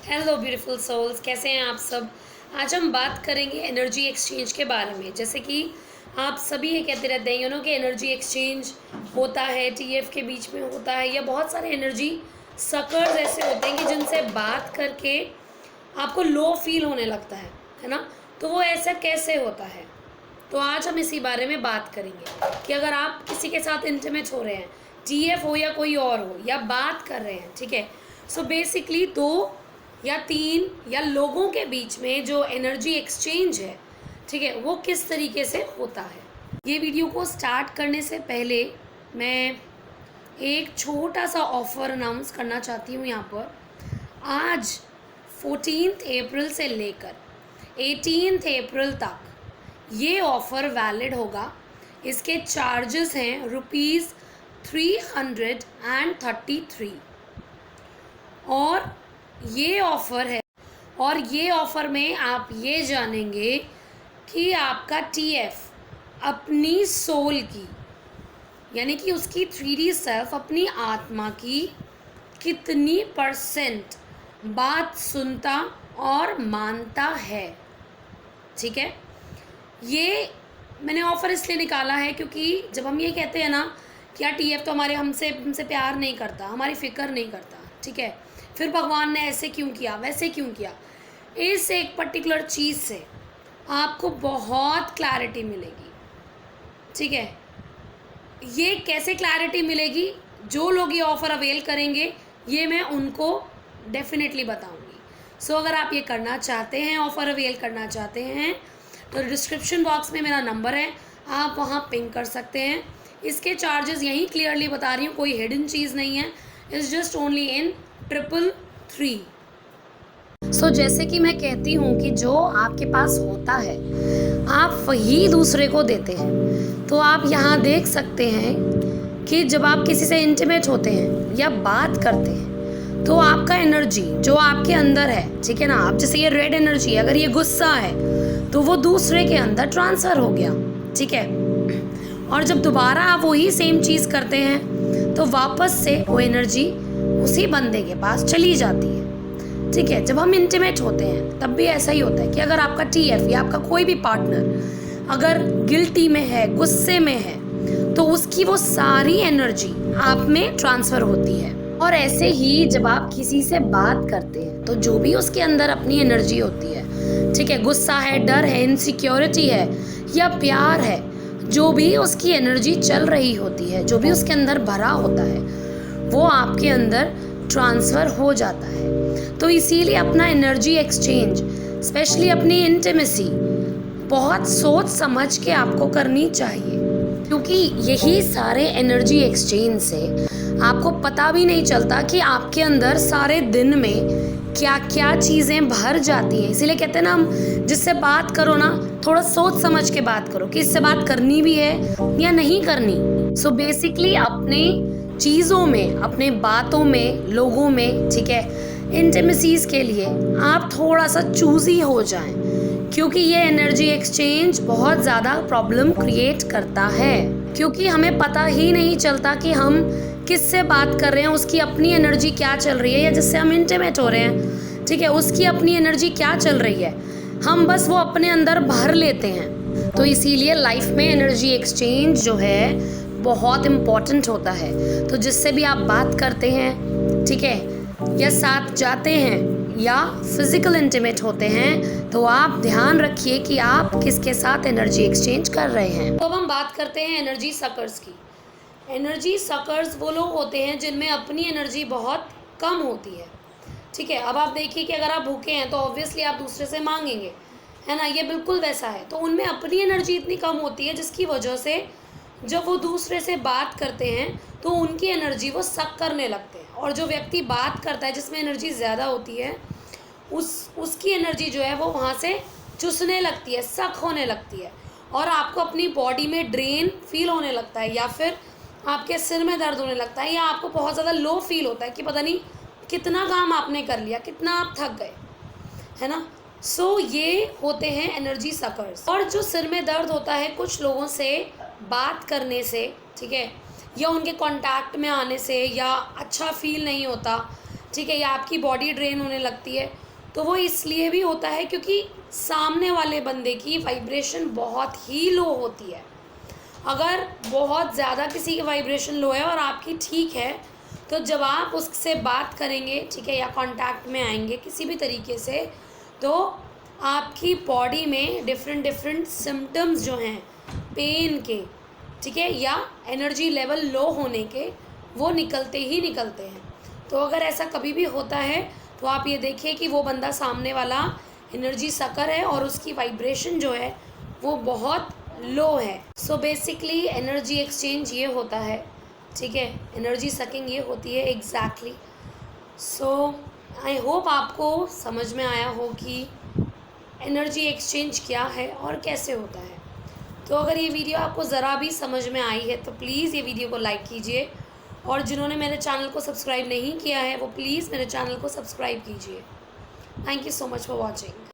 Hello beautiful souls, कैसे हैं आप सब। आज हम बात करेंगे एनर्जी एक्सचेंज के बारे में। जैसे कि आप सभी ये कहते रहते हैं कि एनर्जी एक्सचेंज होता है, टीएफ के बीच में होता है, या बहुत सारे एनर्जी सकर्स ऐसे होते हैं कि जिनसे बात करके आपको लो फील होने लगता है ना। तो वो ऐसा कैसे होता है, तो आज हम इसी बारे में बात करेंगे कि अगर आप किसी के साथ इंटीमेट हो रहे हैं, टीएफ हो या कोई और हो, या बात कर रहे हैं, ठीक है। सो बेसिकली 2 या 3 या लोगों के बीच में जो एनर्जी एक्सचेंज है, ठीक है, वो किस तरीके से होता है। ये वीडियो को स्टार्ट करने से पहले मैं एक छोटा सा ऑफ़र अनाउंस करना चाहती हूँ यहाँ पर। आज 14 अप्रैल से लेकर 18 अप्रैल तक ये ऑफ़र वैलिड होगा। इसके चार्जेस हैं ₹333 और ये ऑफ़र है। और ये ऑफ़र में आप ये जानेंगे कि आपका टीएफ अपनी सोल की, यानी कि उसकी 3D सेल्फ, अपनी आत्मा की कितनी % बात सुनता और मानता है, ठीक है। ये मैंने ऑफ़र इसलिए निकाला है क्योंकि जब हम ये कहते हैं ना कि यार टीएफ तो हमसे प्यार नहीं करता, हमारी फ़िक्र नहीं करता, ठीक है, फिर भगवान ने ऐसे क्यों किया, वैसे क्यों किया, इस एक पर्टिकुलर चीज़ से आपको बहुत क्लैरिटी मिलेगी, ठीक है। ये कैसे क्लैरिटी मिलेगी, जो लोग ये ऑफ़र अवेल करेंगे ये मैं उनको डेफिनेटली बताऊंगी। सो अगर आप ये करना चाहते हैं, ऑफ़र अवेल करना चाहते हैं, तो डिस्क्रिप्शन बॉक्स में मेरा नंबर है, आप वहाँ पिंग कर सकते हैं। इसके चार्जेस यहीं क्लियरली बता रही हूँ, कोई हिडन चीज़ नहीं है, इट्स जस्ट ओनली इन 333। सो जैसे कि मैं कहती हूँ कि जो आपके पास होता है आप वही दूसरे को देते हैं। तो आप यहाँ देख सकते हैं कि जब आप किसी से इंटीमेट होते हैं या बात करते हैं तो आपका एनर्जी जो आपके अंदर है, ठीक है ना, आप जैसे ये रेड एनर्जी, अगर ये गुस्सा है तो वो दूसरे के अंदर ट्रांसफ़र हो गया, ठीक है। और जब दोबारा आप वही सेम चीज़ करते हैं तो वापस से वो एनर्जी उसी बंदे के पास चली जाती है, ठीक है। जब हम इंटीमेट होते हैं तब भी ऐसा ही होता है कि अगर आपका टीएफ या आपका कोई भी पार्टनर अगर गिल्टी में है, गुस्से में है, तो उसकी वो सारी एनर्जी आप में ट्रांसफ़र होती है। और ऐसे ही जब आप किसी से बात करते हैं तो जो भी उसके अंदर अपनी एनर्जी होती है, ठीक है, गुस्सा है, डर है, इनसिक्योरिटी है या प्यार है, जो भी उसकी एनर्जी चल रही होती है, जो भी उसके अंदर भरा होता है, वो आपके अंदर ट्रांसफ़र हो जाता है। तो इसीलिए अपना एनर्जी एक्सचेंज, स्पेशली अपनी इंटीमेसी, बहुत सोच समझ के आपको करनी चाहिए, क्योंकि यही सारे एनर्जी एक्सचेंज से आपको पता भी नहीं चलता कि आपके अंदर सारे दिन में क्या क्या चीज़ें भर जाती हैं। इसीलिए कहते हैं ना, हम जिससे बात करो ना, थोड़ा सोच समझ के बात करो कि इससे बात करनी भी है या नहीं करनी। सो बेसिकली अपने चीज़ों में, अपने बातों में, लोगों में, ठीक है, इंटीमेसीज़ के लिए आप थोड़ा सा चूज़ी हो जाएं, क्योंकि ये एनर्जी एक्सचेंज बहुत ज़्यादा प्रॉब्लम क्रिएट करता है। क्योंकि हमें पता ही नहीं चलता कि हम किससे बात कर रहे हैं, उसकी अपनी एनर्जी क्या चल रही है, या जिससे हम इंटीमेट हो रहे हैं, ठीक है, उसकी अपनी एनर्जी क्या चल रही है, हम बस वो अपने अंदर भर लेते हैं। तो इसीलिए लाइफ में एनर्जी एक्सचेंज जो है बहुत इम्पॉर्टेंट होता है। तो जिससे भी आप बात करते हैं, ठीक है, या साथ जाते हैं या फिज़िकल इंटीमेट होते हैं, तो आप ध्यान रखिए कि आप किसके साथ एनर्जी एक्सचेंज कर रहे हैं। तो अब हम बात करते हैं एनर्जी सकर्स की। एनर्जी सकर्स वो लोग होते हैं जिनमें अपनी एनर्जी बहुत कम होती है, ठीक है। अब आप देखिए कि अगर आप भूखे हैं तो ऑब्वियसली आप दूसरे से मांगेंगे, है ना, ये बिल्कुल वैसा है। तो उनमें अपनी एनर्जी इतनी कम होती है जिसकी वजह से जब वो दूसरे से बात करते हैं तो उनकी एनर्जी वो सक करने लगते हैं। और जो व्यक्ति बात करता है जिसमें एनर्जी ज़्यादा होती है, उसकी एनर्जी जो है वो वहाँ से चुसने लगती है, सक होने लगती है, और आपको अपनी बॉडी में ड्रेन फील होने लगता है, या फिर आपके सिर में दर्द होने लगता है, या आपको बहुत ज़्यादा लो फील होता है कि पता नहीं कितना काम आपने कर लिया, कितना आप थक गए, है ना। सो ये होते हैं एनर्जी सकर्स। और जो सिर में दर्द होता है कुछ लोगों से बात करने से, ठीक है, या उनके कांटेक्ट में आने से, या अच्छा फील नहीं होता, ठीक है, या आपकी बॉडी ड्रेन होने लगती है, तो वो इसलिए भी होता है क्योंकि सामने वाले बंदे की वाइब्रेशन बहुत ही लो होती है। अगर बहुत ज़्यादा किसी की वाइब्रेशन लो है और आपकी ठीक है, तो जब आप उससे बात करेंगे, ठीक है, या कांटेक्ट में आएंगे किसी भी तरीके से, तो आपकी बॉडी में डिफरेंट डिफरेंट सिम्टम्स जो हैं पेन के, ठीक है, या एनर्जी लेवल लो होने के, वो निकलते ही निकलते हैं। तो अगर ऐसा कभी भी होता है तो आप ये देखिए कि वो बंदा सामने वाला एनर्जी सकर है और उसकी वाइब्रेशन जो है वो बहुत लो है। सो बेसिकली एनर्जी एक्सचेंज ये होता है, ठीक है, एनर्जी सकिंग ये होती है एग्जैक्टली। सो आई होप आपको समझ में आया हो कि एनर्जी एक्सचेंज क्या है और कैसे होता है। तो अगर ये वीडियो आपको ज़रा भी समझ में आई है तो प्लीज़ ये वीडियो को लाइक कीजिए, और जिन्होंने मेरे चैनल को सब्सक्राइब नहीं किया है वो प्लीज़ मेरे चैनल को सब्सक्राइब कीजिए। Thank you so much for watching.